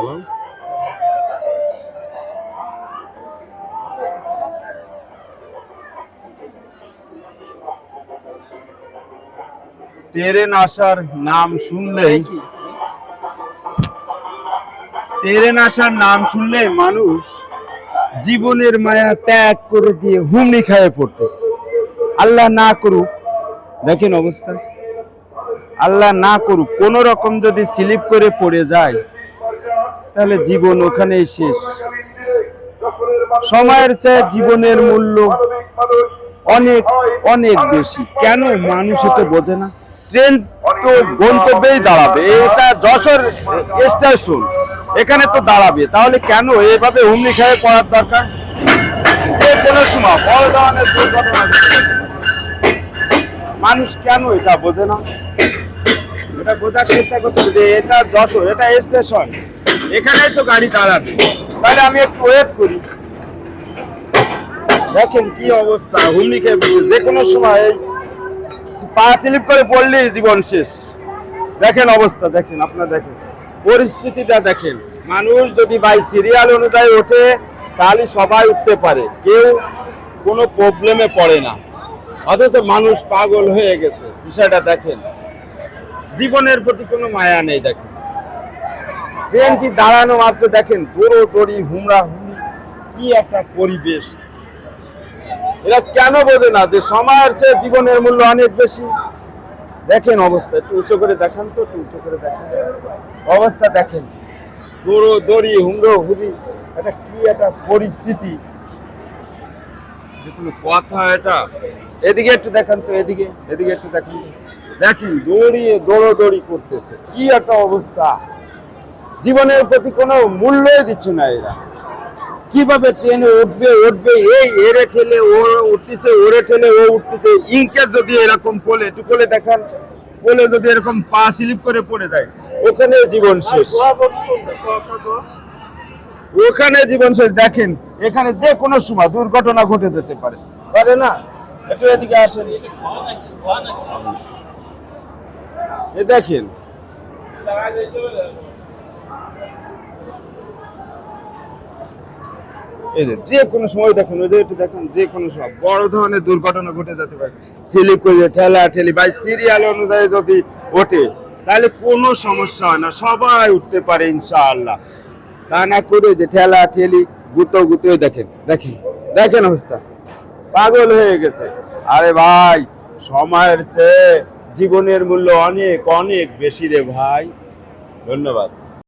Hello. Train আসার নাম শুনলেই মানুষ জীবনের মায়া ত্যাগ করে দিয়ে হুমড়ি খায়ে পড়তেছে। আল্লাহ না করুক, দেখেন অবস্থা, আল্লাহ না করুক কোন রকম যদি স্লিপ করে পড়ে যায় তাহলে জীবন ওখানেই শেষ। সময়ের চেয়ে জীবনের মূল্য অনেক অনেক বেশি। কেন মানুষ এটা বোঝে না? ট্রেন তো গন্তব্যেই দাঁড়াবে, এটা যশোর স্টেশন, এখানে তো দাঁড়াবে, তাহলে কেন এভাবে হুমড়ি খেয়ে পড়ার দরকার? যে কোনো সময় বড় ধরনের দুর্ঘটনা মানুষ কেন এটা বোঝে না? এটা বোঝার চেষ্টা করতে হবে যে এটা যশোর, এটা স্টেশন, এখানেই তো গাড়ি দাঁড়াবে, তাহলে আমি একটু ওয়েট করি। দেখেন কি অবস্থা, হুমড়ি খেয়ে পড়ছে, যে কোনো সময় পা স্লিপ করে পড়লেই জীবন শেষ। দেখেন অবস্থা, দেখেন আপনার, দেখেন পরিস্থিতিটা দেখেন। মানুষ যদি বাই সিরিয়াল অনুযায়ী ওঠে তাহলে সবাই উঠতে পারে, কেউ কোনো প্রবলেমে পড়ে না, অথচ মানুষ পাগল হয়ে গেছে। বিষয়টা দেখেন, জীবনের প্রতি কোনো মায়া নেই। দেখেন ট্রেনটি দাঁড়ানো মাত্র দেখেন দৌড়ি হুমড়া হুমড়ি, কি একটা পরিবেশ। এরা কেন বোঝে না যে সময়ের চেয়ে জীবনের মূল্য অনেক বেশি? দেখেন অবস্থা, একটু উঁচু করে দেখান তো, একটু উঁচু করে দেখেন অবস্থা, দেখেন দৌড়ি হুমড়ো হুড়ি, এটা কি একটা পরিস্থিতি, কোনো কথা এটা? এদিকে একটু দেখান তো, এদিকে এদিকে একটু দেখান তো, দেখেন দৌড়ি করতেছে, কি একটা অবস্থা। জীবনের প্রতি কোনো মূল্যই দিচ্ছে না এরা। কিভাবে ট্রেনে উঠবে এই এরে ঠেলে ও উঠতেছে, ওরে ঠেলে ও উঠতেছে। ইনকেস যদি এরকম পোলে একটু পোলে দেখান, পোলে যদি এরকম পা স্লিপ করে পড়ে যায়, ওখানে জীবন শেষ, ওখানে জীবন শেষ। দেখেন এখানে যে কোনো সময় দুর্ঘটনা ঘটে যেতে পারে, পারে না? একটু এদিকে আসেন, এ দেখেন এই যে কোনো সময় দেখুন, ওই যে একটু দেখুন, যে কোনো সময় বড় ধরনের দুর্ঘটনা ঘটে যেতে পারে। স্লিপ করে ঠেলা ঠেলি বাই সিরিয়াল অনুযায়ী যদি ওঠে তাহলে কোনো সমস্যা হয় না, সবাই উঠতে পারে ইনশাআল্লাহ। তা না করে যে ঠেলা ঠেলি গুতো দেখেন দেখেন দেখেন অবস্থা, পাগল হয়ে গেছে। আরে ভাই, সময়ের চেয়ে জীবনের মূল্য অনেক অনেক বেশি রে ভাই। ধন্যবাদ।